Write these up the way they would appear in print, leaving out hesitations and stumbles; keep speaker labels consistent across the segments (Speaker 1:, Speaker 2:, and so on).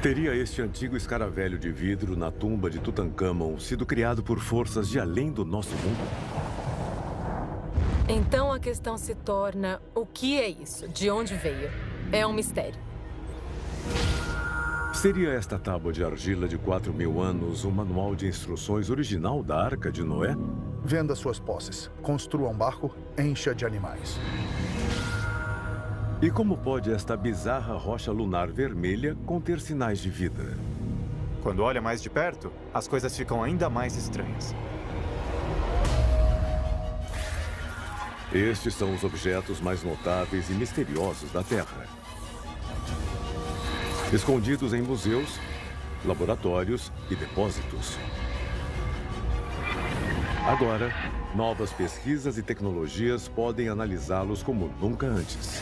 Speaker 1: Teria este antigo escaravelho de vidro na tumba de Tutancâmon sido criado por forças de além do nosso mundo?
Speaker 2: Então a questão se torna: o que é isso? De onde veio? É um mistério.
Speaker 1: Seria esta tábua de argila de 4.000 anos o manual de instruções original da Arca de Noé?
Speaker 3: Venda suas posses. Construa um barco, encha de animais.
Speaker 1: E como pode esta bizarra rocha lunar vermelha conter sinais de vida?
Speaker 4: Quando olha mais de perto, as coisas ficam ainda mais estranhas.
Speaker 1: Estes são os objetos mais notáveis e misteriosos da Terra. Escondidos em museus, laboratórios e depósitos. Agora, novas pesquisas e tecnologias podem analisá-los como nunca antes.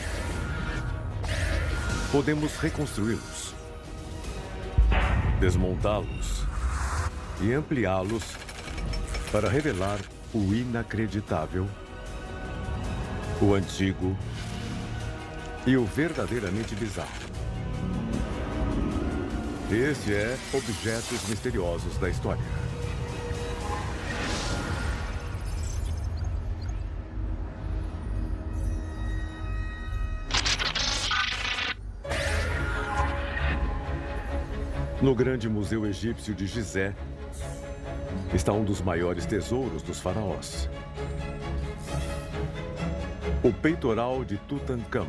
Speaker 1: Podemos reconstruí-los, desmontá-los e ampliá-los para revelar o inacreditável, o antigo e o verdadeiramente bizarro. Este é Objetos Misteriosos da História. No grande museu egípcio de Gizé está um dos maiores tesouros dos faraós. O peitoral de Tutancâmon.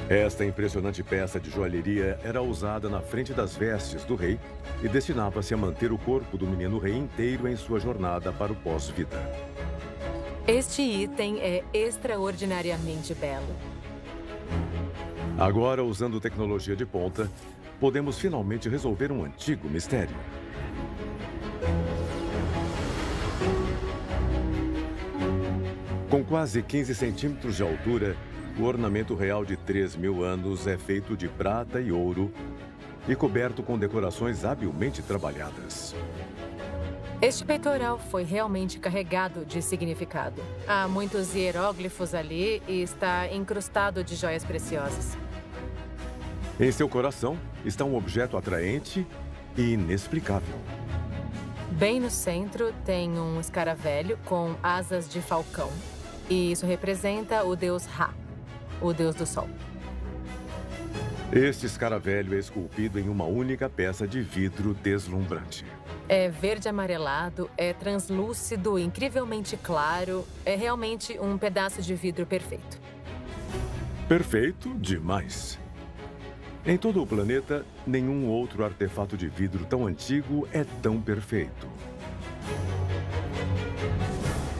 Speaker 1: Esta impressionante peça de joalheria era usada na frente das vestes do rei e destinava-se a manter o corpo do menino rei inteiro em sua jornada para o pós-vida.
Speaker 2: Este item é extraordinariamente belo.
Speaker 1: Agora, usando tecnologia de ponta, podemos finalmente resolver um antigo mistério. Com quase 15 centímetros de altura, o ornamento real de 3.000 anos é feito de prata e ouro e coberto com decorações habilmente trabalhadas.
Speaker 2: Este peitoral foi realmente carregado de significado. Há muitos hieróglifos ali e está incrustado de joias preciosas.
Speaker 1: Em seu coração está um objeto atraente e inexplicável.
Speaker 2: Bem no centro tem um escaravelho com asas de falcão. E isso representa o deus Ra, o deus do sol.
Speaker 1: Este escaravelho é esculpido em uma única peça de vidro deslumbrante.
Speaker 2: É verde amarelado, é translúcido, incrivelmente claro. É realmente um pedaço de vidro perfeito.
Speaker 1: Perfeito demais. Em todo o planeta, nenhum outro artefato de vidro tão antigo é tão perfeito.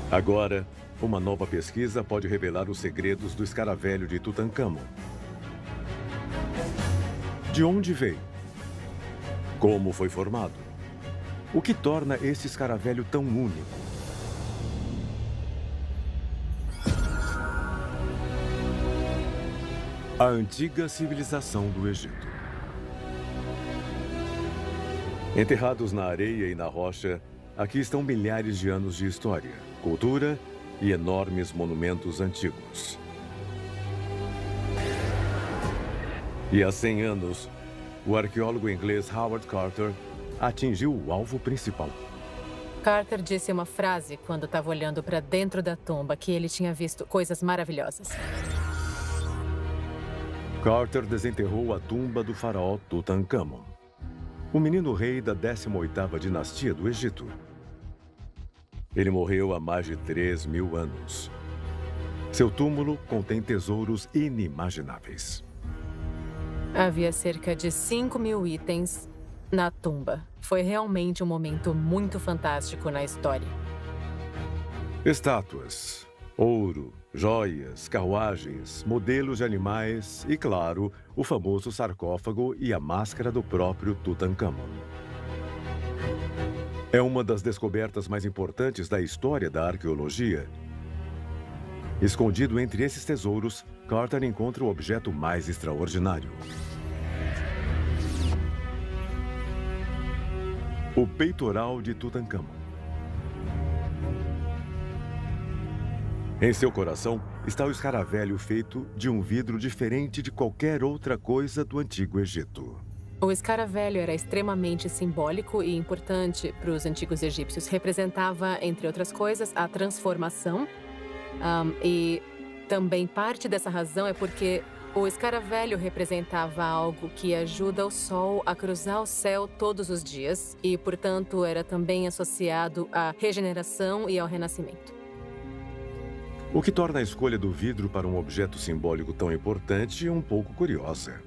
Speaker 1: Agora, uma nova pesquisa pode revelar os segredos do escaravelho de Tutancâmon. De onde veio? Como foi formado? O que torna esse escaravelho tão único? A antiga civilização do Egito. Enterrados na areia e na rocha, aqui estão milhares de anos de história, cultura e enormes monumentos antigos. E há 100 anos, o arqueólogo inglês Howard Carter atingiu o alvo principal.
Speaker 2: Carter disse uma frase quando estava olhando para dentro da tumba que ele tinha visto coisas maravilhosas.
Speaker 1: Carter desenterrou a tumba do faraó Tutancâmon, o menino rei da 18ª dinastia do Egito. Ele morreu há mais de 3.000 anos. Seu túmulo contém tesouros inimagináveis.
Speaker 2: Havia cerca de 5.000 itens na tumba. Foi realmente um momento muito fantástico na história.
Speaker 1: Estátuas, ouro, joias, carruagens, modelos de animais e, claro, o famoso sarcófago e a máscara do próprio Tutancâmon. É uma das descobertas mais importantes da história da arqueologia. Escondido entre esses tesouros, Carter encontra o objeto mais extraordinário. O peitoral de Tutancâmon. Em seu coração está o escaravelho feito de um vidro diferente de qualquer outra coisa do Antigo Egito.
Speaker 2: O escaravelho era extremamente simbólico e importante para os antigos egípcios. Representava, entre outras coisas, a transformação. E também parte dessa razão é porque o escaravelho representava algo que ajuda o sol a cruzar o céu todos os dias e, portanto, era também associado à regeneração e ao renascimento.
Speaker 1: O que torna a escolha do vidro para um objeto simbólico tão importante um pouco curiosa.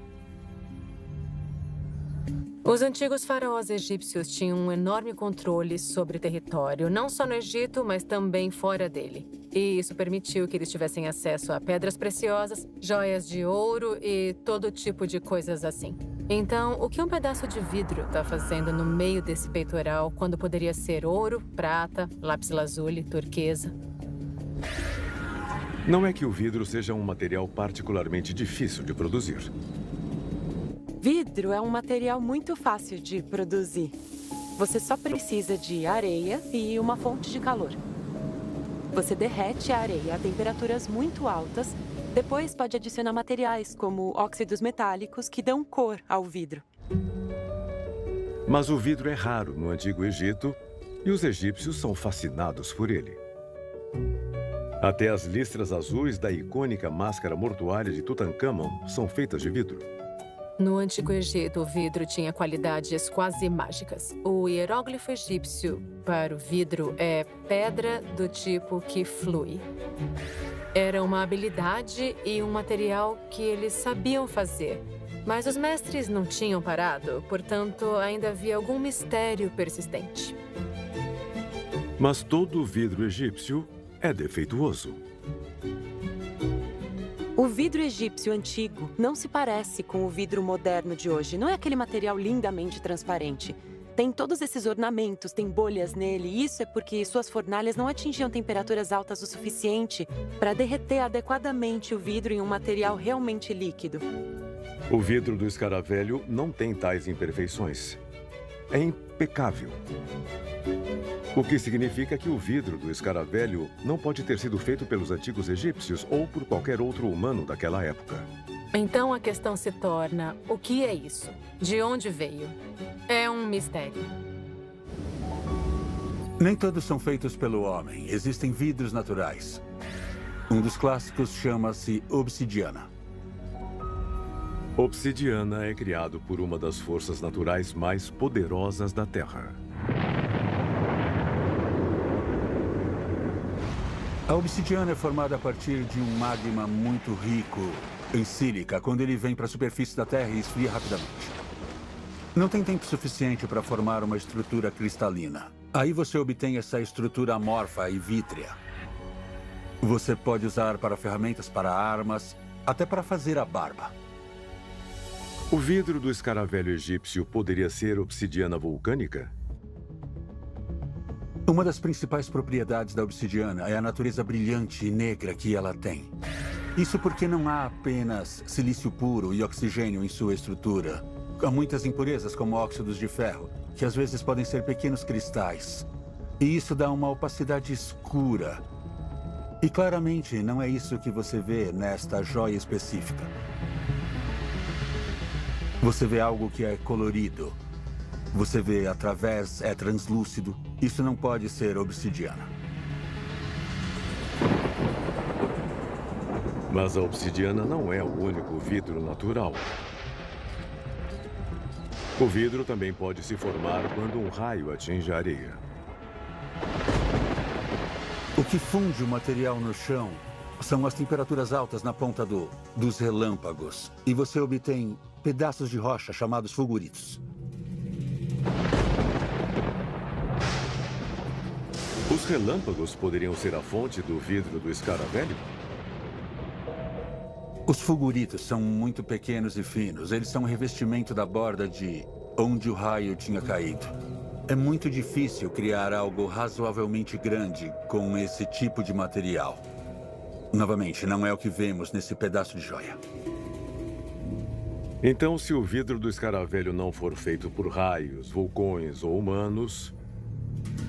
Speaker 2: Os antigos faraós egípcios tinham um enorme controle sobre o território, não só no Egito, mas também fora dele. E isso permitiu que eles tivessem acesso a pedras preciosas, joias de ouro e todo tipo de coisas assim. Então, o que um pedaço de vidro está fazendo no meio desse peitoral quando poderia ser ouro, prata, lápis-lazuli, turquesa?
Speaker 1: Não é que o vidro seja um material particularmente difícil de produzir.
Speaker 5: Vidro é um material muito fácil de produzir. Você só precisa de areia e uma fonte de calor. Você derrete a areia a temperaturas muito altas. Depois pode adicionar materiais como óxidos metálicos que dão cor ao vidro.
Speaker 1: Mas o vidro é raro no Antigo Egito e os egípcios são fascinados por ele. Até as listras azuis da icônica máscara mortuária de Tutancâmon são feitas de vidro.
Speaker 2: No Antigo Egito, o vidro tinha qualidades quase mágicas. O hieróglifo egípcio para o vidro é pedra do tipo que flui. Era uma habilidade e um material que eles sabiam fazer. Mas os mestres não tinham parado, portanto, ainda havia algum mistério persistente.
Speaker 1: Mas todo vidro egípcio é defeituoso.
Speaker 5: O vidro egípcio antigo não se parece com o vidro moderno de hoje. Não é aquele material lindamente transparente. Tem todos esses ornamentos, tem bolhas nele. E isso é porque suas fornalhas não atingiam temperaturas altas o suficiente para derreter adequadamente o vidro em um material realmente líquido.
Speaker 1: O vidro do escaravelho não tem tais imperfeições. É impecável. O que significa que o vidro do escaravelho não pode ter sido feito pelos antigos egípcios ou por qualquer outro humano daquela época.
Speaker 2: Então a questão se torna: o que é isso? De onde veio? É um mistério.
Speaker 6: Nem todos são feitos pelo homem. Existem vidros naturais. Um dos clássicos chama-se obsidiana.
Speaker 1: Obsidiana é criado por uma das forças naturais mais poderosas da Terra.
Speaker 6: A obsidiana é formada a partir de um magma muito rico em sílica quando ele vem para a superfície da Terra e esfria rapidamente. Não tem tempo suficiente para formar uma estrutura cristalina. Aí você obtém essa estrutura amorfa e vítrea. Você pode usar para ferramentas, para armas, até para fazer a barba.
Speaker 1: O vidro do escaravelho egípcio poderia ser obsidiana vulcânica?
Speaker 6: Uma das principais propriedades da obsidiana é a natureza brilhante e negra que ela tem. Isso porque não há apenas silício puro e oxigênio em sua estrutura. Há muitas impurezas, como óxidos de ferro, que às vezes podem ser pequenos cristais. E isso dá uma opacidade escura. E claramente não é isso que você vê nesta joia específica. Você vê algo que é colorido. Você vê através, é translúcido. Isso não pode ser obsidiana.
Speaker 1: Mas a obsidiana não é o único vidro natural. O vidro também pode se formar quando um raio atinge a areia.
Speaker 6: O que funde o material no chão são as temperaturas altas na ponta dos relâmpagos. E você obtém pedaços de rocha chamados fulguritos.
Speaker 1: Os relâmpagos poderiam ser a fonte do vidro do escaravelho?
Speaker 6: Os fulguritos são muito pequenos e finos. Eles são o revestimento da borda de onde o raio tinha caído. É muito difícil criar algo razoavelmente grande com esse tipo de material. Novamente, não é o que vemos nesse pedaço de joia.
Speaker 1: Então, se o vidro do escaravelho não for feito por raios, vulcões ou humanos,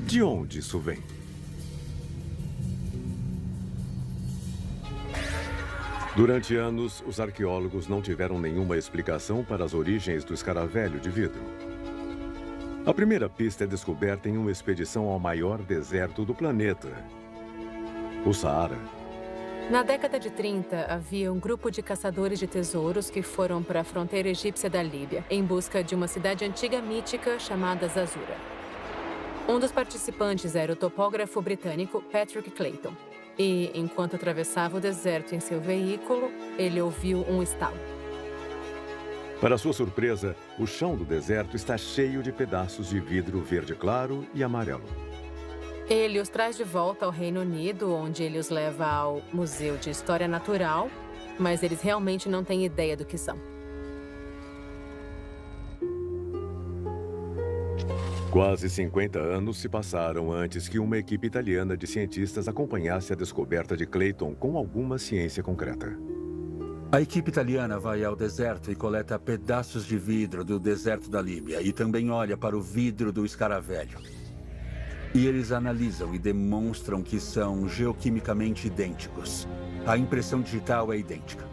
Speaker 1: de onde isso vem? Durante anos, os arqueólogos não tiveram nenhuma explicação para as origens do escaravelho de vidro. A primeira pista é descoberta em uma expedição ao maior deserto do planeta, o Saara.
Speaker 2: Na década de 30, havia um grupo de caçadores de tesouros que foram para a fronteira egípcia da Líbia, em busca de uma cidade antiga mítica chamada Zazura. Um dos participantes era o topógrafo britânico Patrick Clayton. E, enquanto atravessava o deserto em seu veículo, ele ouviu um estalo.
Speaker 1: Para sua surpresa, o chão do deserto está cheio de pedaços de vidro verde claro e amarelo.
Speaker 2: Ele os traz de volta ao Reino Unido, onde ele os leva ao Museu de História Natural, mas eles realmente não têm ideia do que são.
Speaker 1: Quase 50 anos se passaram antes que uma equipe italiana de cientistas acompanhasse a descoberta de Clayton com alguma ciência concreta.
Speaker 6: A equipe italiana vai ao deserto e coleta pedaços de vidro do deserto da Líbia e também olha para o vidro do escaravelho. E eles analisam e demonstram que são geoquimicamente idênticos. A impressão digital é idêntica.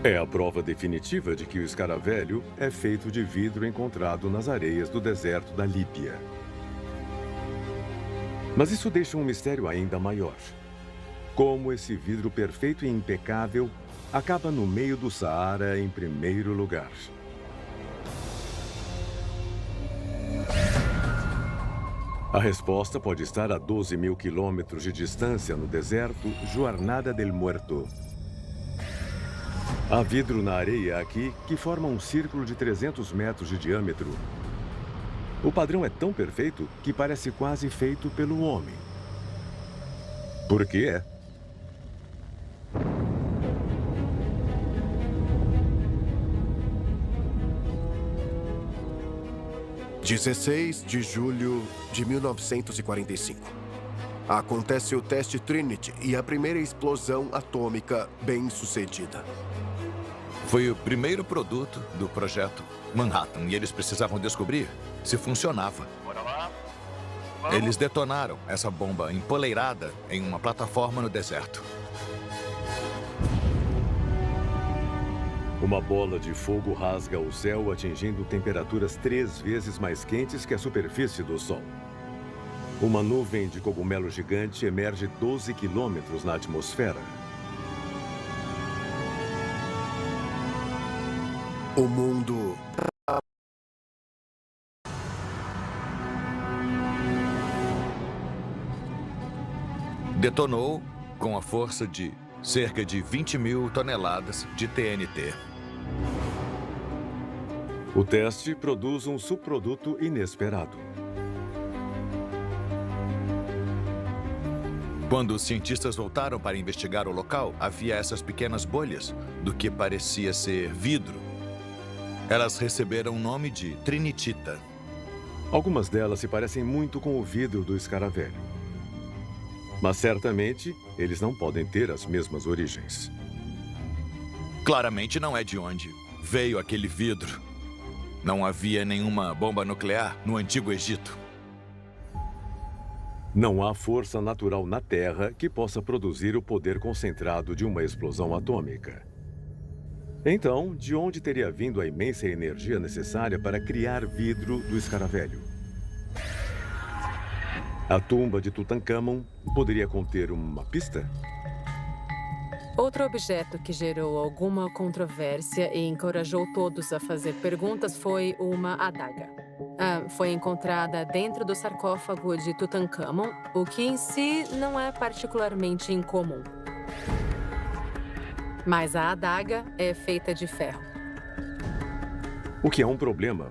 Speaker 1: É a prova definitiva de que o escaravelho é feito de vidro encontrado nas areias do deserto da Líbia. Mas isso deixa um mistério ainda maior. Como esse vidro perfeito e impecável acaba no meio do Saara em primeiro lugar? A resposta pode estar a 12 mil quilômetros de distância no deserto Jornada del Muerto. Há vidro na areia aqui que forma um círculo de 300 metros de diâmetro. O padrão é tão perfeito que parece quase feito pelo homem. Por que é?
Speaker 7: – 16 de julho de 1945. Acontece o teste Trinity e a primeira explosão atômica bem-sucedida.
Speaker 8: Foi o primeiro produto do projeto Manhattan e eles precisavam descobrir se funcionava. Eles detonaram essa bomba empoleirada em uma plataforma no deserto.
Speaker 1: Uma bola de fogo rasga o céu, atingindo temperaturas 3 vezes mais quentes que a superfície do Sol. Uma nuvem de cogumelo gigante emerge 12 quilômetros na atmosfera.
Speaker 7: O mundo
Speaker 8: detonou com a força de cerca de 20 mil toneladas de TNT.
Speaker 1: O teste produz um subproduto inesperado.
Speaker 8: Quando os cientistas voltaram para investigar o local, havia essas pequenas bolhas do que parecia ser vidro. Elas receberam o nome de trinitita.
Speaker 1: Algumas delas se parecem muito com o vidro do escaravelho. Mas certamente, eles não podem ter as mesmas origens.
Speaker 8: Claramente não é de onde veio aquele vidro. Não havia nenhuma bomba nuclear no Antigo Egito.
Speaker 1: Não há força natural na Terra que possa produzir o poder concentrado de uma explosão atômica. Então, de onde teria vindo a imensa energia necessária para criar vidro do escaravelho? A tumba de Tutankhamon poderia conter uma pista?
Speaker 2: Outro objeto que gerou alguma controvérsia e encorajou todos a fazer perguntas foi uma adaga. Foi encontrada dentro do sarcófago de Tutankhamon, o que em si não é particularmente incomum. Mas a adaga é feita de ferro.
Speaker 1: O que é um problema,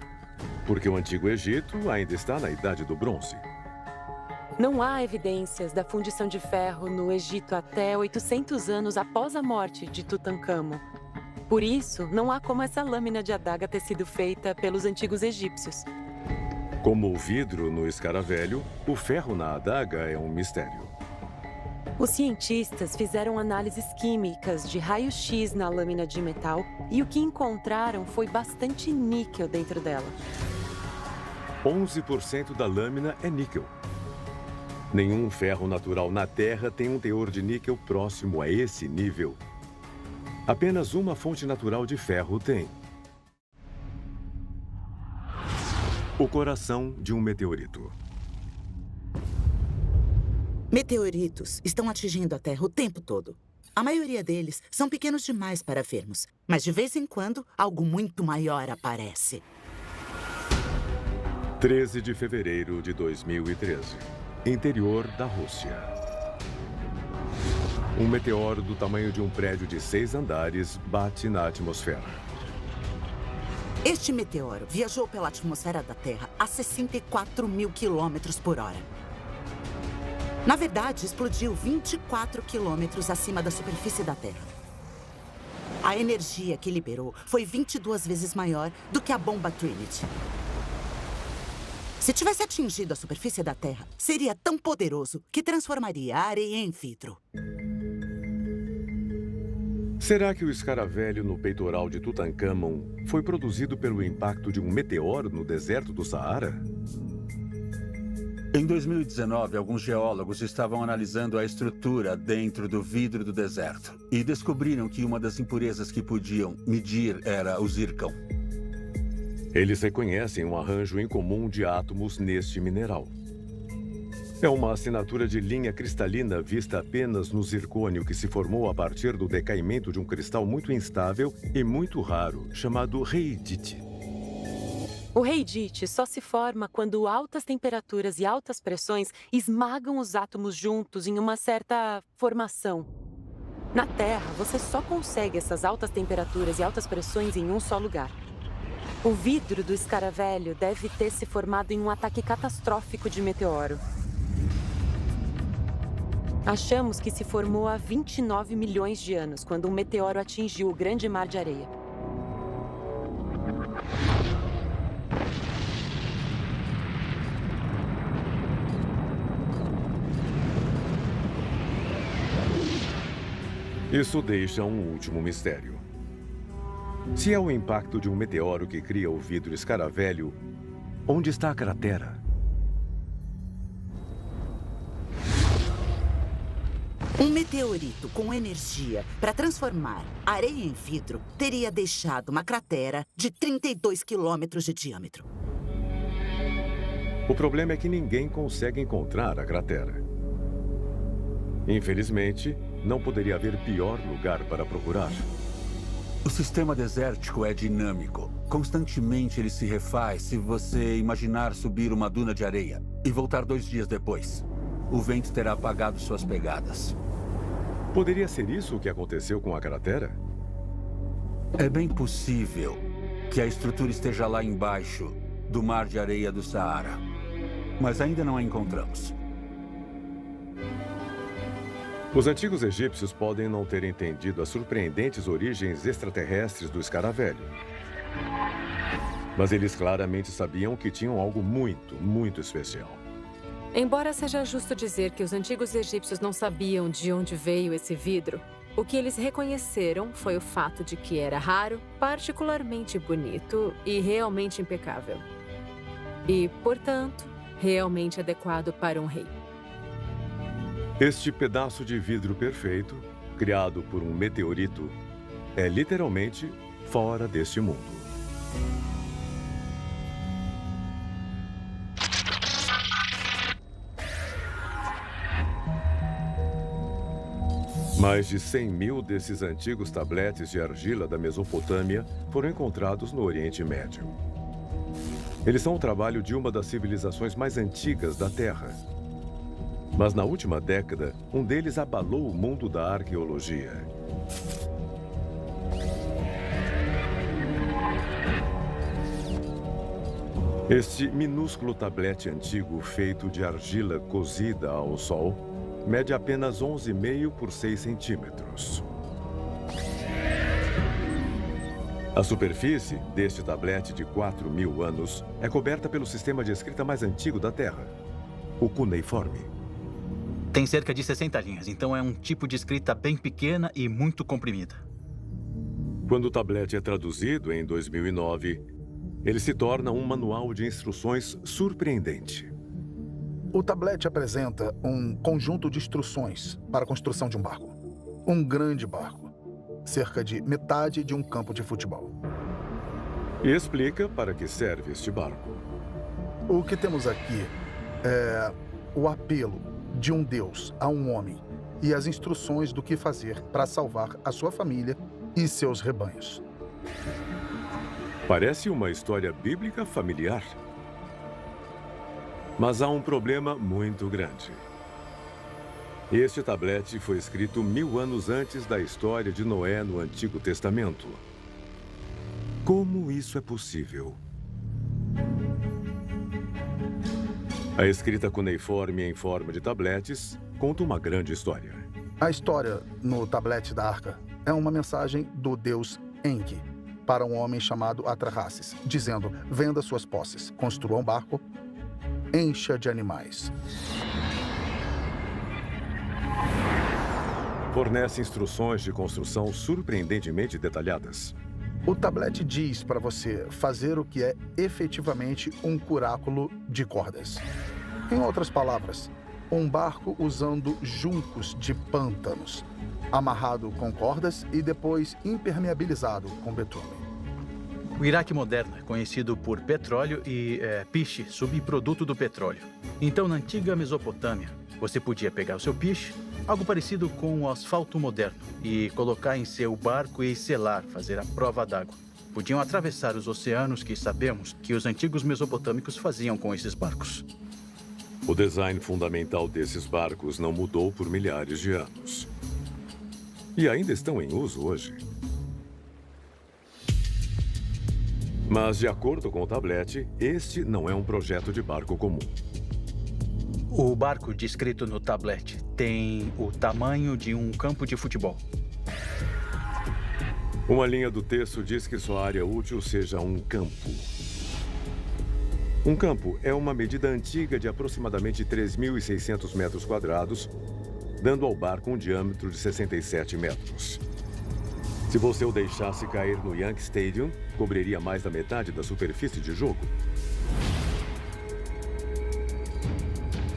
Speaker 1: porque o Antigo Egito ainda está na Idade do Bronze.
Speaker 5: Não há evidências da fundição de ferro no Egito até 800 anos após a morte de Tutankhamon. Por isso, não há como essa lâmina de adaga ter sido feita pelos antigos egípcios.
Speaker 1: Como o vidro no escaravelho, o ferro na adaga é um mistério.
Speaker 5: Os cientistas fizeram análises químicas de raio-x na lâmina de metal e o que encontraram foi bastante níquel dentro dela.
Speaker 1: 11% da lâmina é níquel. Nenhum ferro natural na Terra tem um teor de níquel próximo a esse nível. Apenas uma fonte natural de ferro tem. O coração de um meteorito.
Speaker 9: Meteoritos estão atingindo a Terra o tempo todo. A maioria deles são pequenos demais para vermos, mas de vez em quando, algo muito maior aparece.
Speaker 1: 13 de fevereiro de 2013. Interior da Rússia. Um meteoro do tamanho de um prédio de 6 andares bate na atmosfera.
Speaker 9: Este meteoro viajou pela atmosfera da Terra a 64 mil quilômetros por hora. Na verdade, explodiu 24 quilômetros acima da superfície da Terra. A energia que liberou foi 22 vezes maior do que a bomba Trinity. Se tivesse atingido a superfície da Terra, seria tão poderoso que transformaria a areia em vidro.
Speaker 1: Será que o escaravelho no peitoral de Tutancâmon foi produzido pelo impacto de um meteoro no deserto do Saara?
Speaker 6: Em 2019, alguns geólogos estavam analisando a estrutura dentro do vidro do deserto e descobriram que uma das impurezas que podiam medir era o zircão.
Speaker 1: Eles reconhecem um arranjo incomum de átomos neste mineral. É uma assinatura de linha cristalina vista apenas no zircônio que se formou a partir do decaimento de um cristal muito instável e muito raro, chamado reidite.
Speaker 5: O reidite só se forma quando altas temperaturas e altas pressões esmagam os átomos juntos em uma certa formação. Na Terra, você só consegue essas altas temperaturas e altas pressões em um só lugar. O vidro do escaravelho deve ter se formado em um ataque catastrófico de meteoro. Achamos que se formou há 29 milhões de anos, quando um meteoro atingiu o Grande Mar de Areia.
Speaker 1: Isso deixa um último mistério. Se é o impacto de um meteoro que cria o vidro escaravelho, onde está a cratera?
Speaker 9: Um meteorito com energia para transformar areia em vidro teria deixado uma cratera de 32 quilômetros de diâmetro.
Speaker 1: O problema é que ninguém consegue encontrar a cratera. Infelizmente, não poderia haver pior lugar para procurar.
Speaker 6: O sistema desértico é dinâmico. Constantemente ele se refaz se você imaginar subir uma duna de areia e voltar 2 dias depois. O vento terá apagado suas pegadas.
Speaker 1: Poderia ser isso o que aconteceu com a cratera?
Speaker 6: É bem possível que a estrutura esteja lá embaixo do mar de areia do Saara. Mas ainda não a encontramos.
Speaker 1: Os antigos egípcios podem não ter entendido as surpreendentes origens extraterrestres do escaravelho. Mas eles claramente sabiam que tinham algo muito, muito especial.
Speaker 2: Embora seja justo dizer que os antigos egípcios não sabiam de onde veio esse vidro, o que eles reconheceram foi o fato de que era raro, particularmente bonito e realmente impecável. E, portanto, realmente adequado para um rei.
Speaker 1: Este pedaço de vidro perfeito, criado por um meteorito, é literalmente fora deste mundo. Mais de 100 mil desses antigos tabletes de argila da Mesopotâmia foram encontrados no Oriente Médio. Eles são o trabalho de uma das civilizações mais antigas da Terra. Mas na última década, um deles abalou o mundo da arqueologia. Este minúsculo tablete antigo feito de argila cozida ao sol mede apenas 11,5 por 6 centímetros. A superfície deste tablete de 4.000 anos é coberta pelo sistema de escrita mais antigo da Terra, o cuneiforme.
Speaker 10: Tem cerca de 60 linhas, então é um tipo de escrita bem pequena e muito comprimida.
Speaker 1: Quando o tablete é traduzido em 2009, ele se torna um manual de instruções surpreendente.
Speaker 3: O tablete apresenta um conjunto de instruções para a construção de um barco. Um grande barco, cerca de metade de um campo de futebol.
Speaker 1: E explica para que serve este barco.
Speaker 3: O que temos aqui é o apelo de um Deus a um homem e as instruções do que fazer para salvar a sua família e seus rebanhos.
Speaker 1: Parece uma história bíblica familiar. Mas há um problema muito grande. Este tablete foi escrito 1000 anos antes da história de Noé no Antigo Testamento. Como isso é possível? A escrita cuneiforme em forma de tabletes conta uma grande história.
Speaker 3: A história no tablete da arca é uma mensagem do deus Enki para um homem chamado Atrahasis, dizendo: venda suas posses, construa um barco, encha de animais.
Speaker 1: Fornece instruções de construção surpreendentemente detalhadas.
Speaker 3: O tablete diz para você fazer o que é efetivamente um curáculo de cordas. Em outras palavras, um barco usando juncos de pântanos, amarrado com cordas e depois impermeabilizado com betume.
Speaker 10: O Iraque moderno é conhecido por petróleo e piche, subproduto do petróleo. Então, na antiga Mesopotâmia, você podia pegar o seu piche, algo parecido com o asfalto moderno, e colocar em seu barco e selar, fazer a prova d'água. Podiam atravessar os oceanos que sabemos que os antigos mesopotâmicos faziam com esses barcos.
Speaker 1: O design fundamental desses barcos não mudou por milhares de anos. E ainda estão em uso hoje. Mas, de acordo com o tablete, este não é um projeto de barco comum.
Speaker 10: O barco descrito no tablete tem o tamanho de um campo de futebol.
Speaker 1: Uma linha do texto diz que sua área útil seja um campo. Um campo é uma medida antiga de aproximadamente 3.600 metros quadrados, dando ao barco um diâmetro de 67 metros. Se você o deixasse cair no Yankee Stadium, cobriria mais da metade da superfície de jogo.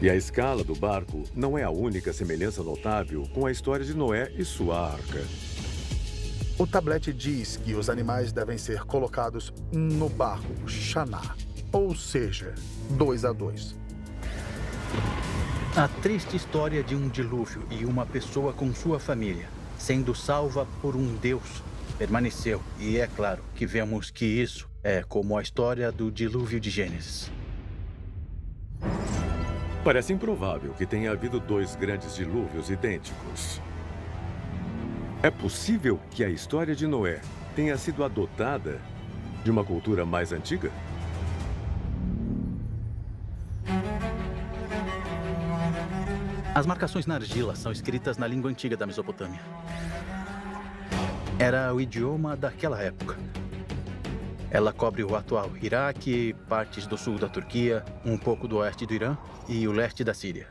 Speaker 1: E a escala do barco não é a única semelhança notável com a história de Noé e sua arca.
Speaker 3: O tablete diz que os animais devem ser colocados no barco Shaná, ou seja, 2 a 2.
Speaker 10: A triste história de um dilúvio e uma pessoa com sua família, sendo salva por um Deus, permaneceu. E é claro que vemos que isso é como a história do dilúvio de Gênesis.
Speaker 1: Parece improvável que tenha havido 2 grandes dilúvios idênticos. É possível que a história de Noé tenha sido adotada de uma cultura mais antiga?
Speaker 10: As marcações na argila são escritas na língua antiga da Mesopotâmia. Era o idioma daquela época. Ela cobre o atual Iraque, partes do sul da Turquia, um pouco do oeste do Irã e o leste da Síria.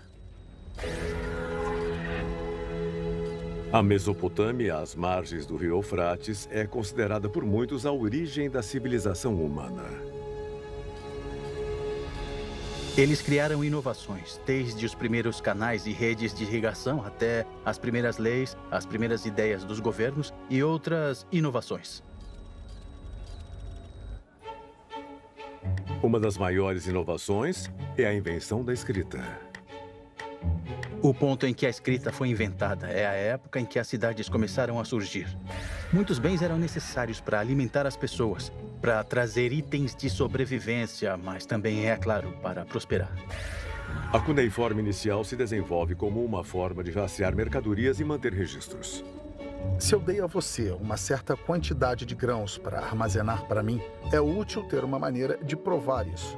Speaker 1: A Mesopotâmia, às margens do rio Eufrates, é considerada por muitos a origem da civilização humana.
Speaker 10: Eles criaram inovações, desde os primeiros canais e redes de irrigação até as primeiras leis, as primeiras ideias dos governos e outras inovações.
Speaker 1: Uma das maiores inovações é a invenção da escrita.
Speaker 10: O ponto em que a escrita foi inventada é a época em que as cidades começaram a surgir. Muitos bens eram necessários para alimentar as pessoas, para trazer itens de sobrevivência, mas também, é claro, para prosperar.
Speaker 1: A cuneiforme inicial se desenvolve como uma forma de rastrear mercadorias e manter registros.
Speaker 3: Se eu dei a você uma certa quantidade de grãos para armazenar para mim, é útil ter uma maneira de provar isso.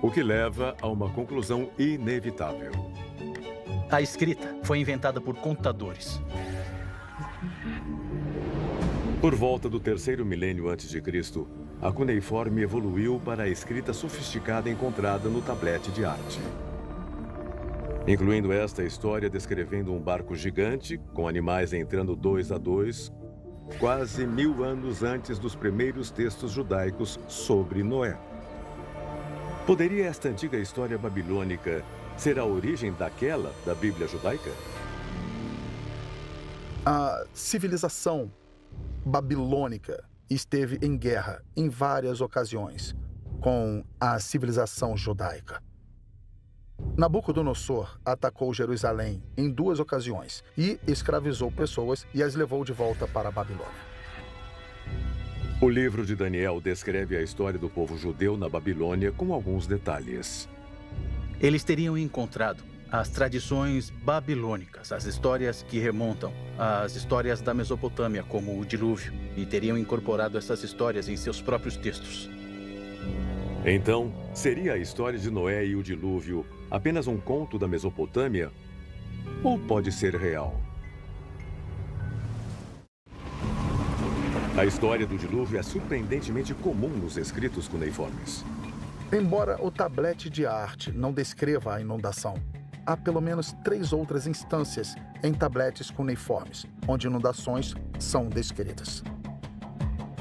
Speaker 1: O que leva a uma conclusão inevitável.
Speaker 10: A escrita foi inventada por contadores.
Speaker 1: Por volta do 3º milênio antes de Cristo, a cuneiforme evoluiu para a escrita sofisticada encontrada no tablete de arte. Incluindo esta história descrevendo um barco gigante, com animais entrando 2 a 2, quase 1000 anos antes dos primeiros textos judaicos sobre Noé. Poderia esta antiga história babilônica ser a origem daquela da Bíblia judaica?
Speaker 3: A civilização babilônica esteve em guerra em várias ocasiões com a civilização judaica. Nabucodonosor atacou Jerusalém em 2 ocasiões e escravizou pessoas e as levou de volta para a Babilônia.
Speaker 1: O livro de Daniel descreve a história do povo judeu na Babilônia com alguns detalhes.
Speaker 10: Eles teriam encontrado as tradições babilônicas, as histórias que remontam às histórias da Mesopotâmia, como o dilúvio, e teriam incorporado essas histórias em seus próprios textos.
Speaker 1: Então, seria a história de Noé e o dilúvio apenas um conto da Mesopotâmia? Ou pode ser real? A história do dilúvio é surpreendentemente comum nos escritos cuneiformes.
Speaker 3: Embora o tablete de arte não descreva a inundação, há pelo menos 3 outras instâncias em tabletes cuneiformes, onde inundações são descritas.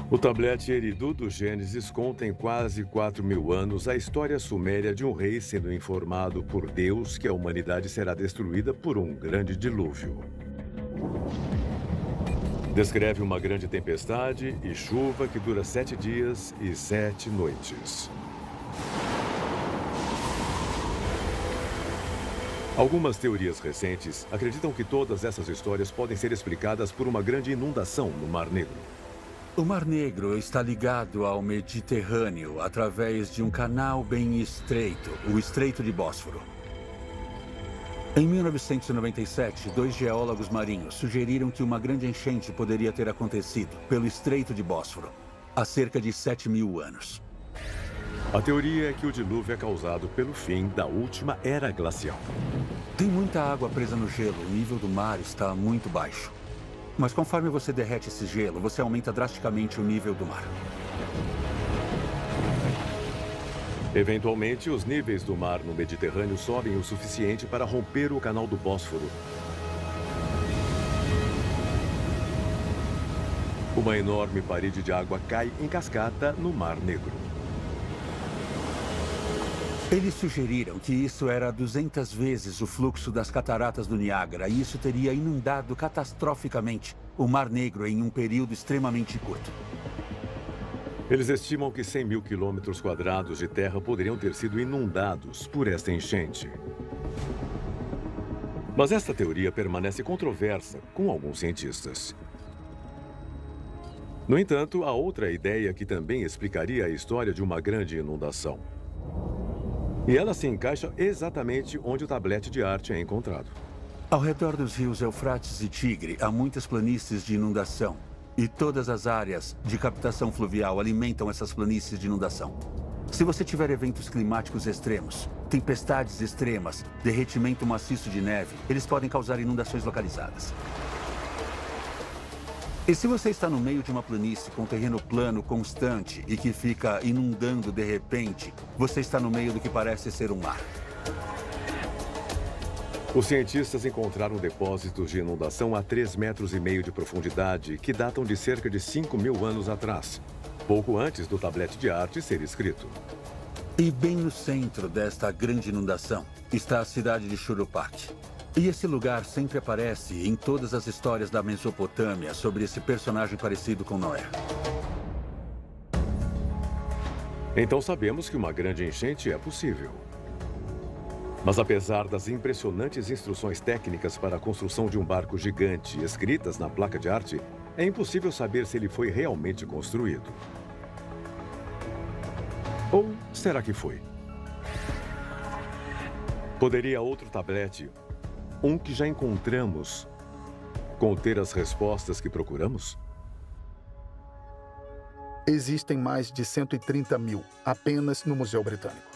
Speaker 1: O tablete Eridu do Gênesis conta em quase 4.000 anos a história suméria de um rei sendo informado por Deus que a humanidade será destruída por um grande dilúvio. Descreve uma grande tempestade e chuva que dura 7 dias e 7 noites. Algumas teorias recentes acreditam que todas essas histórias podem ser explicadas por uma grande inundação no Mar Negro.
Speaker 6: O Mar Negro está ligado ao Mediterrâneo através de um canal bem estreito, o Estreito de Bósforo. Em 1997, 2 geólogos marinhos sugeriram que uma grande enchente poderia ter acontecido pelo Estreito de Bósforo há cerca de 7.000 anos.
Speaker 1: A teoria é que o dilúvio é causado pelo fim da última era glacial.
Speaker 6: Tem muita água presa no gelo, o nível do mar está muito baixo. Mas conforme você derrete esse gelo, você aumenta drasticamente o nível do mar.
Speaker 1: Eventualmente, os níveis do mar no Mediterrâneo sobem o suficiente para romper o canal do Bósforo. Uma enorme parede de água cai em cascata no Mar Negro.
Speaker 6: Eles sugeriram que isso era 200 vezes o fluxo das cataratas do Niágara e isso teria inundado catastroficamente o Mar Negro em um período extremamente curto.
Speaker 1: Eles estimam que 100.000 quilômetros quadrados de terra poderiam ter sido inundados por esta enchente. Mas esta teoria permanece controversa com alguns cientistas. No entanto, há outra ideia que também explicaria a história de uma grande inundação. E ela se encaixa exatamente onde o tablete de arte é encontrado.
Speaker 6: Ao redor dos rios Eufrates e Tigre, há muitas planícies de inundação. E todas as áreas de captação fluvial alimentam essas planícies de inundação. Se você tiver eventos climáticos extremos, tempestades extremas, derretimento maciço de neve, eles podem causar inundações localizadas. E se você está no meio de uma planície com terreno plano constante e que fica inundando de repente, você está no meio do que parece ser um mar.
Speaker 1: Os cientistas encontraram depósitos de inundação a 3,5 metros de profundidade que datam de cerca de 5.000 anos atrás, pouco antes do tablete de arte ser escrito.
Speaker 6: E bem no centro desta grande inundação está a cidade de Churupac. E esse lugar sempre aparece em todas as histórias da Mesopotâmia sobre esse personagem parecido com Noé.
Speaker 1: Então sabemos que uma grande enchente é possível. Mas apesar das impressionantes instruções técnicas para a construção de um barco gigante escritas na placa de arte, é impossível saber se ele foi realmente construído. Ou será que foi? Poderia outro tablete, um que já encontramos, conter as respostas que procuramos?
Speaker 3: Existem mais de 130.000 apenas no Museu Britânico.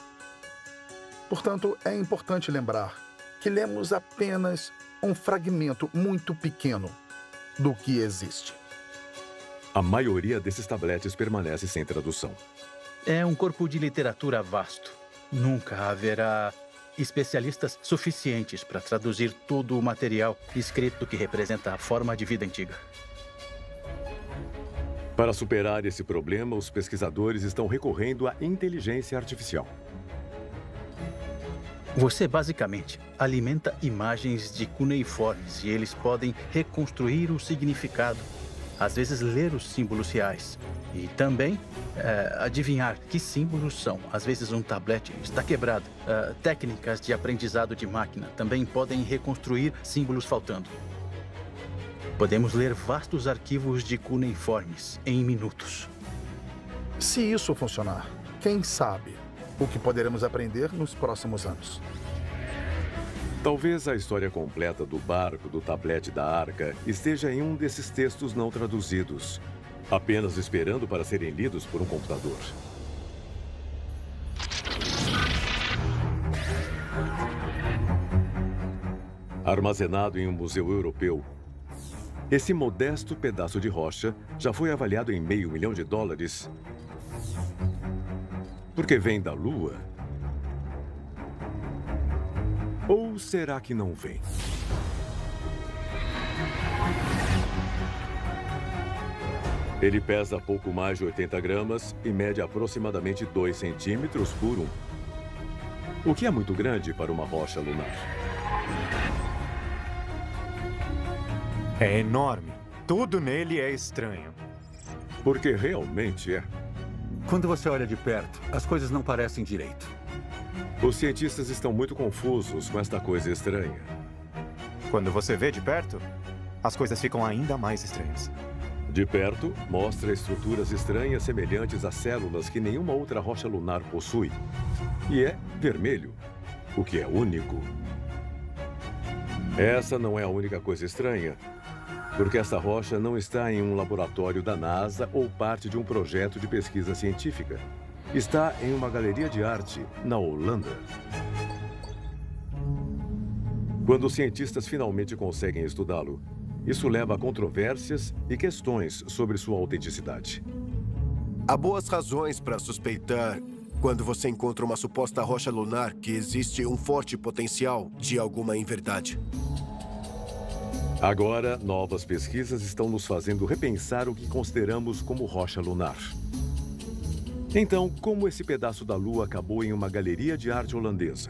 Speaker 3: Portanto, é importante lembrar que lemos apenas um fragmento muito pequeno do que existe.
Speaker 1: A maioria desses tabletes permanece sem tradução.
Speaker 10: É um corpo de literatura vasto. Nunca haverá especialistas suficientes para traduzir todo o material escrito que representa a forma de vida antiga.
Speaker 1: Para superar esse problema, os pesquisadores estão recorrendo à inteligência artificial.
Speaker 10: Você basicamente alimenta imagens de cuneiformes e eles podem reconstruir o significado, às vezes ler os símbolos reais e também adivinhar que símbolos são. Às vezes um tablet está quebrado. Técnicas de aprendizado de máquina também podem reconstruir símbolos faltando. Podemos ler vastos arquivos de cuneiformes em minutos.
Speaker 3: Se isso funcionar, quem sabe o que poderemos aprender nos próximos anos?
Speaker 1: Talvez a história completa do barco, do tablete da arca esteja em um desses textos não traduzidos, apenas esperando para serem lidos por um computador. Armazenado em um museu europeu, esse modesto pedaço de rocha já foi avaliado em $500 mil. Porque vem da Lua? Ou será que não vem? Ele pesa pouco mais de 80 gramas e mede aproximadamente 2 centímetros por 1. O que é muito grande para uma rocha lunar.
Speaker 4: É enorme. Tudo nele é estranho.
Speaker 1: Porque realmente é.
Speaker 6: Quando você olha de perto, as coisas não parecem direito.
Speaker 1: Os cientistas estão muito confusos com esta coisa estranha.
Speaker 4: Quando você vê de perto, as coisas ficam ainda mais estranhas.
Speaker 1: De perto, mostra estruturas estranhas semelhantes a células que nenhuma outra rocha lunar possui. E é vermelho, o que é único. Essa não é a única coisa estranha, porque essa rocha não está em um laboratório da NASA ou parte de um projeto de pesquisa científica. Está em uma galeria de arte na Holanda. Quando os cientistas finalmente conseguem estudá-lo, isso leva a controvérsias e questões sobre sua autenticidade.
Speaker 7: Há boas razões para suspeitar, quando você encontra uma suposta rocha lunar, que existe um forte potencial de alguma inverdade.
Speaker 1: Agora, novas pesquisas estão nos fazendo repensar o que consideramos como rocha lunar. Então, como esse pedaço da Lua acabou em uma galeria de arte holandesa?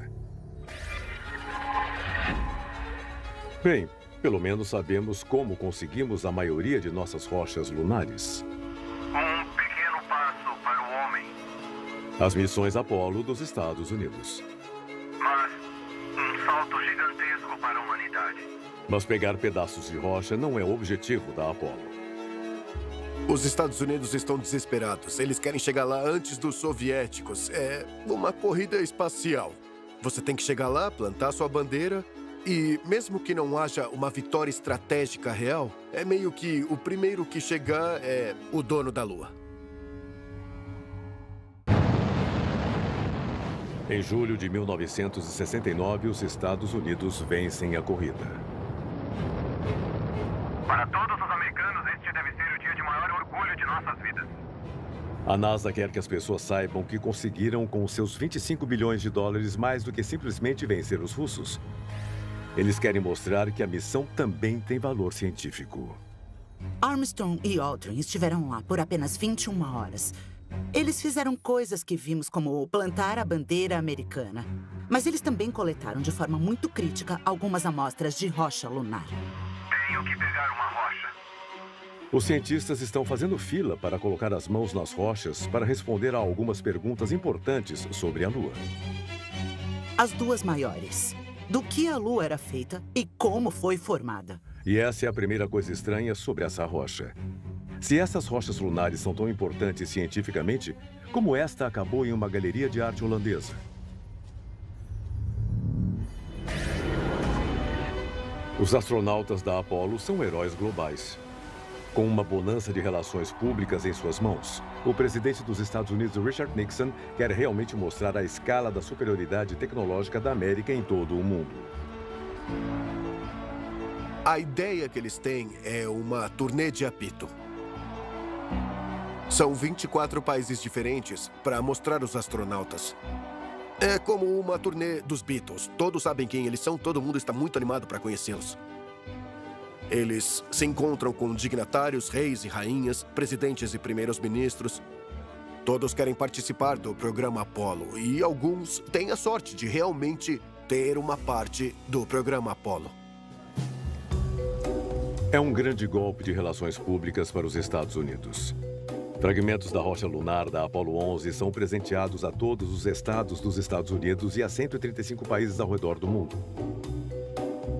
Speaker 1: Bem, pelo menos sabemos como conseguimos a maioria de nossas rochas lunares.
Speaker 11: Um pequeno passo para o homem.
Speaker 1: As missões Apollo dos Estados Unidos.
Speaker 11: Mas um salto gigantesco para a humanidade.
Speaker 1: Mas pegar pedaços de rocha não é o objetivo da Apollo.
Speaker 7: Os Estados Unidos estão desesperados. Eles querem chegar lá antes dos soviéticos. É uma corrida espacial. Você tem que chegar lá, plantar sua bandeira e, mesmo que não haja uma vitória estratégica real, é meio que o primeiro que chegar é o dono da Lua.
Speaker 1: Em julho de 1969, os Estados Unidos vencem a corrida.
Speaker 11: Para todos os americanos, este deve ser o dia de maior orgulho de nossas vidas.
Speaker 1: A NASA quer que as pessoas saibam que conseguiram, com seus $25 bilhões, mais do que simplesmente vencer os russos. Eles querem mostrar que a missão também tem valor científico.
Speaker 9: Armstrong e Aldrin estiveram lá por apenas 21 horas. Eles fizeram coisas que vimos como plantar a bandeira americana. Mas eles também coletaram de forma muito crítica algumas amostras de rocha lunar.
Speaker 11: Tenho que pegar uma rocha.
Speaker 1: Os cientistas estão fazendo fila para colocar as mãos nas rochas para responder a algumas perguntas importantes sobre a Lua.
Speaker 9: As duas maiores. Do que a Lua era feita e como foi formada.
Speaker 1: E essa é a primeira coisa estranha sobre essa rocha. Se essas rochas lunares são tão importantes cientificamente, como esta acabou em uma galeria de arte holandesa? Os astronautas da Apollo são heróis globais. Com uma bonança de relações públicas em suas mãos, o presidente dos Estados Unidos, Richard Nixon, quer realmente mostrar a escala da superioridade tecnológica da América em todo o mundo.
Speaker 7: A ideia que eles têm é uma turnê de apito. São 24 países diferentes para mostrar os astronautas. É como uma turnê dos Beatles. Todos sabem quem eles são, todo mundo está muito animado para conhecê-los. Eles se encontram com dignatários, reis e rainhas, presidentes e primeiros ministros. Todos querem participar do programa Apollo e alguns têm a sorte de realmente ter uma parte do programa Apollo.
Speaker 1: É um grande golpe de relações públicas para os Estados Unidos. Fragmentos da rocha lunar da Apollo 11 são presenteados a todos os estados dos Estados Unidos e a 135 países ao redor do mundo.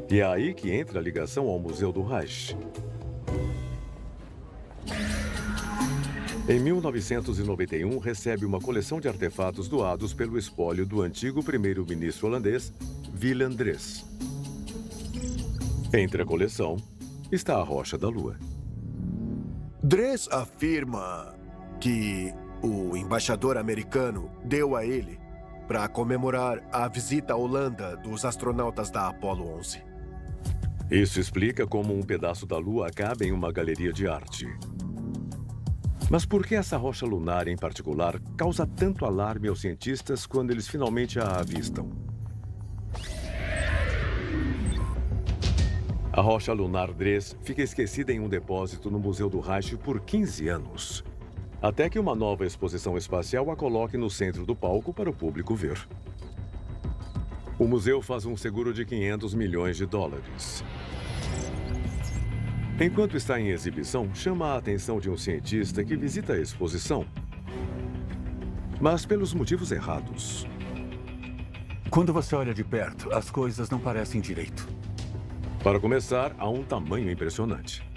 Speaker 1: E é aí que entra a ligação ao Museu do Reich. Em 1991, recebe uma coleção de artefatos doados pelo espólio do antigo primeiro-ministro holandês, Willem Drees. Entre a coleção está a Rocha da Lua.
Speaker 7: Drees afirma que o embaixador americano deu a ele para comemorar a visita à Holanda dos astronautas da Apollo 11.
Speaker 1: Isso explica como um pedaço da Lua acaba em uma galeria de arte. Mas por que essa rocha lunar em particular causa tanto alarme aos cientistas quando eles finalmente a avistam? A rocha lunar Drees fica esquecida em um depósito no Museu do Reich por 15 anos. Até que uma nova exposição espacial a coloque no centro do palco para o público ver. O museu faz um seguro de $500 milhões. Enquanto está em exibição, chama a atenção de um cientista que visita a exposição, mas pelos motivos errados.
Speaker 6: Quando você olha de perto, as coisas não parecem direito.
Speaker 1: Para começar, há um tamanho impressionante.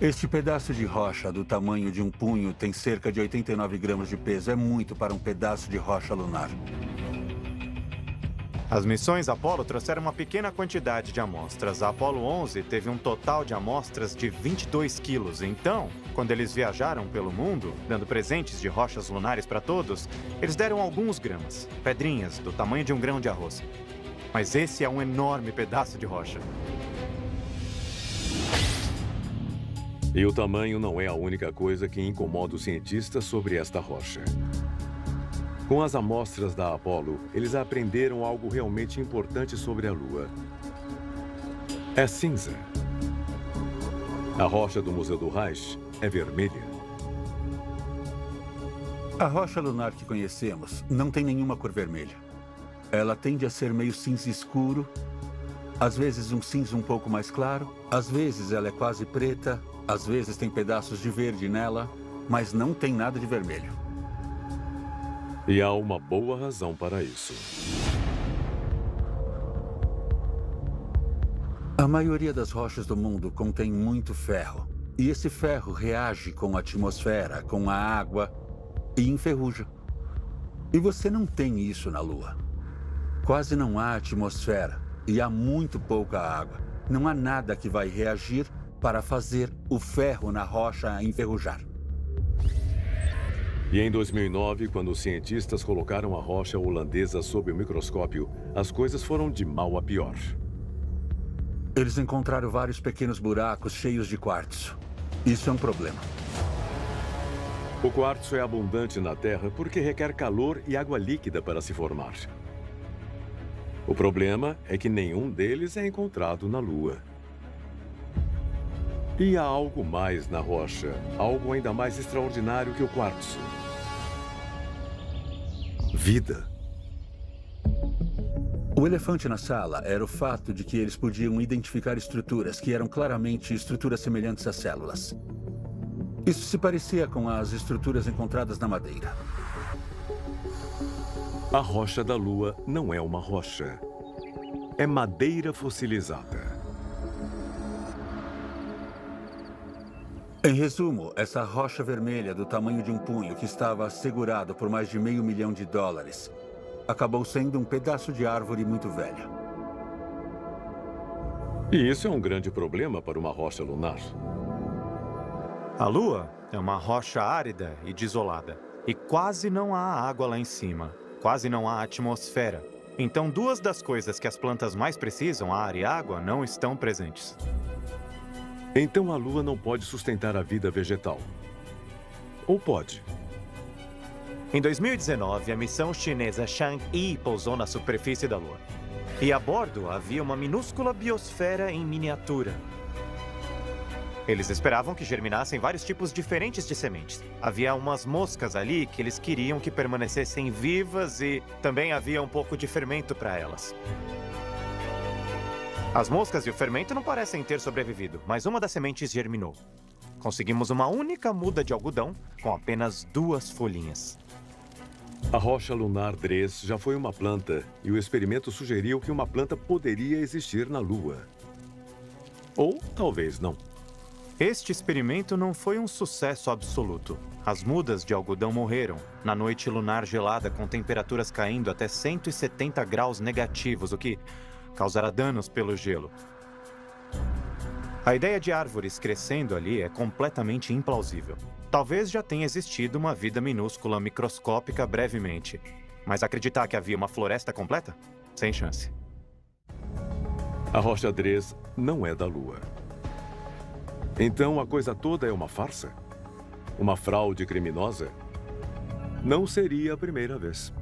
Speaker 6: Este pedaço de rocha do tamanho de um punho tem cerca de 89 gramas de peso. É muito para um pedaço de rocha lunar.
Speaker 4: As missões Apollo trouxeram uma pequena quantidade de amostras. A Apollo 11 teve um total de amostras de 22 quilos. Então, quando eles viajaram pelo mundo, dando presentes de rochas lunares para todos, eles deram alguns gramas, pedrinhas do tamanho de um grão de arroz. Mas esse é um enorme pedaço de rocha.
Speaker 1: E o tamanho não é a única coisa que incomoda os cientistas sobre esta rocha. Com as amostras da Apollo, eles aprenderam algo realmente importante sobre a Lua. É cinza. A rocha do Museu do Reich é vermelha.
Speaker 6: A rocha lunar que conhecemos não tem nenhuma cor vermelha. Ela tende a ser meio cinza escuro, às vezes um cinza um pouco mais claro, às vezes ela é quase preta, às vezes tem pedaços de verde nela, mas não tem nada de vermelho.
Speaker 1: E há uma boa razão para isso.
Speaker 6: A maioria das rochas do mundo contém muito ferro. E esse ferro reage com a atmosfera, com a água e enferruja. E você não tem isso na Lua. Quase não há atmosfera e há muito pouca água. Não há nada que vai reagir para fazer o ferro na rocha enferrujar.
Speaker 1: E em 2009, quando os cientistas colocaram a rocha holandesa sob o microscópio, as coisas foram de mal a pior.
Speaker 6: Eles encontraram vários pequenos buracos cheios de quartzo. Isso é um problema.
Speaker 1: O quartzo é abundante na Terra porque requer calor e água líquida para se formar. O problema é que nenhum deles é encontrado na Lua. E há algo mais na rocha, algo ainda mais extraordinário que o quartzo. Vida.
Speaker 6: O elefante na sala era o fato de que eles podiam identificar estruturas que eram claramente estruturas semelhantes a células. Isso se parecia com as estruturas encontradas na madeira.
Speaker 1: A rocha da Lua não é uma rocha. É madeira fossilizada.
Speaker 6: Em resumo, essa rocha vermelha do tamanho de um punho que estava segurado por mais de $500 milhão acabou sendo um pedaço de árvore muito velha.
Speaker 1: E isso é um grande problema para uma rocha lunar.
Speaker 4: A Lua é uma rocha árida e desolada. E quase não há água lá em cima. Quase não há atmosfera. Então, duas das coisas que as plantas mais precisam, ar e água, não estão presentes.
Speaker 1: Então a Lua não pode sustentar a vida vegetal. Ou pode?
Speaker 4: Em 2019, a missão chinesa Chang'e pousou na superfície da Lua. E a bordo havia uma minúscula biosfera em miniatura. Eles esperavam que germinassem vários tipos diferentes de sementes. Havia umas moscas ali que eles queriam que permanecessem vivas e também havia um pouco de fermento para elas. As moscas e o fermento não parecem ter sobrevivido, mas uma das sementes germinou. Conseguimos uma única muda de algodão com apenas 2 folhinhas.
Speaker 1: A rocha lunar Dres já foi uma planta e o experimento sugeriu que uma planta poderia existir na Lua. Ou talvez não.
Speaker 4: Este experimento não foi um sucesso absoluto. As mudas de algodão morreram na noite lunar gelada com temperaturas caindo até 170 graus negativos, o que causará danos pelo gelo. A ideia de árvores crescendo ali é completamente implausível. Talvez já tenha existido uma vida minúscula microscópica brevemente, mas acreditar que havia uma floresta completa? Sem chance.
Speaker 1: A rocha Dres não é da Lua. Então a coisa toda é uma farsa? Uma fraude criminosa? Não seria a primeira vez.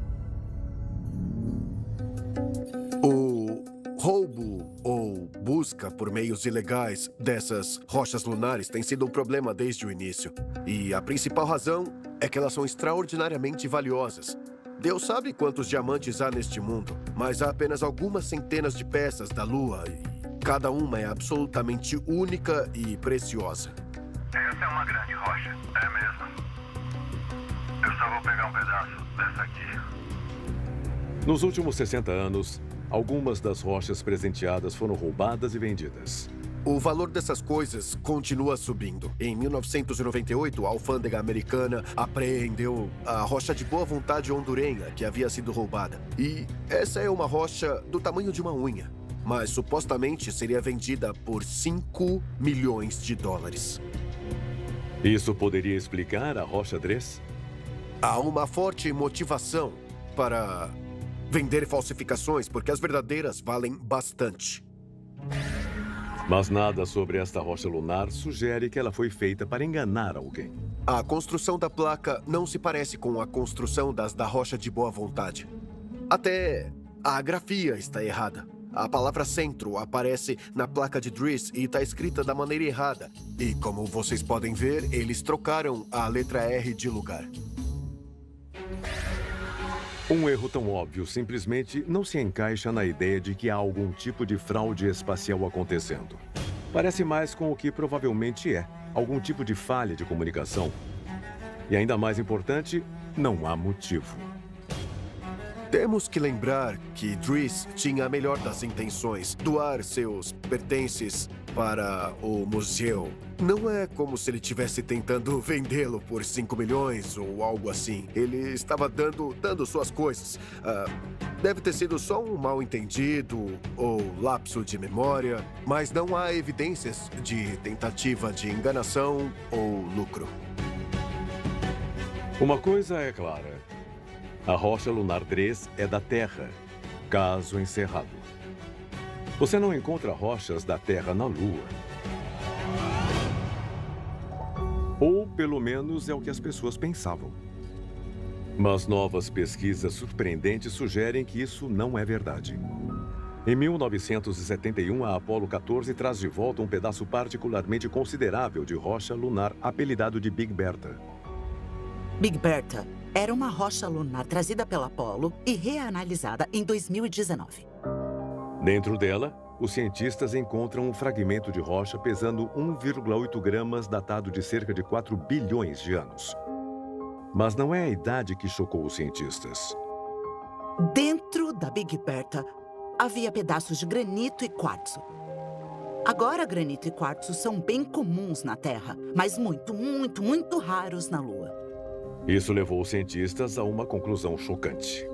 Speaker 7: O roubo ou busca por meios ilegais dessas rochas lunares tem sido um problema desde o início. E a principal razão é que elas são extraordinariamente valiosas. Deus sabe quantos diamantes há neste mundo, mas há apenas algumas centenas de peças da Lua e cada uma é absolutamente única e preciosa.
Speaker 11: Essa é uma grande rocha, é mesmo. Eu só vou pegar um pedaço dessa aqui.
Speaker 1: Nos últimos 60 anos, algumas das rochas presenteadas foram roubadas e vendidas.
Speaker 7: O valor dessas coisas continua subindo. Em 1998, a alfândega americana apreendeu a rocha de boa vontade hondurenha que havia sido roubada. E essa é uma rocha do tamanho de uma unha, mas supostamente seria vendida por 5 milhões de dólares.
Speaker 1: Isso poderia explicar a rocha Dres?
Speaker 7: Há uma forte motivação para vender falsificações, porque as verdadeiras valem bastante.
Speaker 1: Mas nada sobre esta rocha lunar sugere que ela foi feita para enganar alguém.
Speaker 7: A construção da placa não se parece com a construção das da rocha de boa vontade. Até a grafia está errada. A palavra centro aparece na placa de Dres e está escrita da maneira errada. E como vocês podem ver, eles trocaram a letra R de lugar.
Speaker 1: Um erro tão óbvio simplesmente não se encaixa na ideia de que há algum tipo de fraude espacial acontecendo. Parece mais com o que provavelmente é, algum tipo de falha de comunicação. E ainda mais importante, não há motivo.
Speaker 7: Temos que lembrar que Dres tinha a melhor das intenções, doar seus pertences para o museu. Não é como se ele estivesse tentando vendê-lo por 5 milhões ou algo assim. Ele estava dando suas coisas. Deve ter sido só um mal-entendido ou lapso de memória, mas não há evidências de tentativa de enganação ou lucro.
Speaker 1: Uma coisa é clara. A rocha lunar Dres é da Terra. Caso encerrado. Você não encontra rochas da Terra na Lua. Ou, pelo menos, é o que as pessoas pensavam. Mas novas pesquisas surpreendentes sugerem que isso não é verdade. Em 1971, a Apollo 14 traz de volta um pedaço particularmente considerável de rocha lunar apelidado de Big Bertha.
Speaker 9: Big Bertha era uma rocha lunar trazida pela Apollo e reanalisada em 2019.
Speaker 1: Dentro dela, os cientistas encontram um fragmento de rocha pesando 1,8 gramas datado de cerca de 4 bilhões de anos. Mas não é a idade que chocou os cientistas.
Speaker 9: Dentro da Big Bertha havia pedaços de granito e quartzo. Agora, granito e quartzo são bem comuns na Terra, mas muito raros na Lua.
Speaker 1: Isso levou os cientistas a uma conclusão chocante.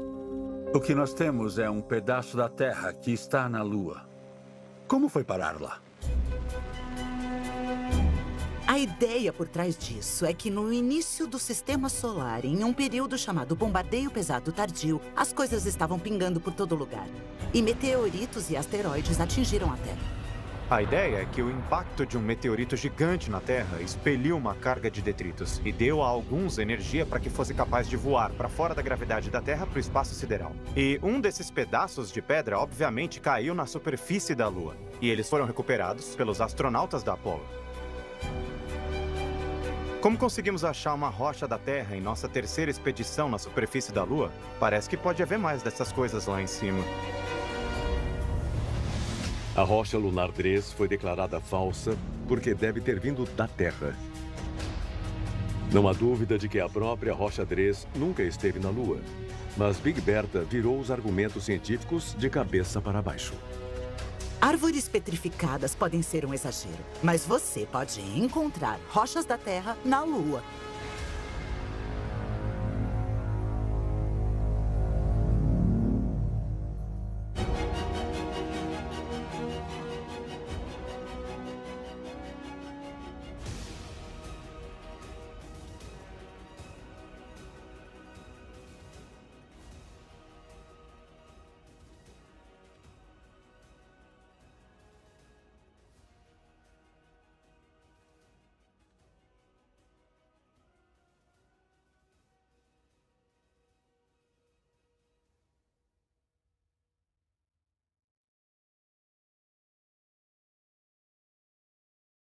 Speaker 6: O que nós temos é um pedaço da Terra que está na Lua. Como foi parar lá?
Speaker 9: A ideia por trás disso é que no início do Sistema Solar, em um período chamado Bombardeio Pesado Tardio, as coisas estavam pingando por todo lugar. E meteoritos e asteroides atingiram a Terra.
Speaker 4: A ideia é que o impacto de um meteorito gigante na Terra expeliu uma carga de detritos e deu a alguns energia para que fosse capaz de voar para fora da gravidade da Terra para o espaço sideral. E um desses pedaços de pedra, obviamente, caiu na superfície da Lua. E eles foram recuperados pelos astronautas da Apollo. Como conseguimos achar uma rocha da Terra em nossa terceira expedição na superfície da Lua, parece que pode haver mais dessas coisas lá em cima.
Speaker 1: A rocha lunar Dres foi declarada falsa porque deve ter vindo da Terra. Não há dúvida de que a própria rocha Dres nunca esteve na Lua, mas Big Bertha virou os argumentos científicos de cabeça para baixo.
Speaker 9: Árvores petrificadas podem ser um exagero, mas você pode encontrar rochas da Terra na Lua.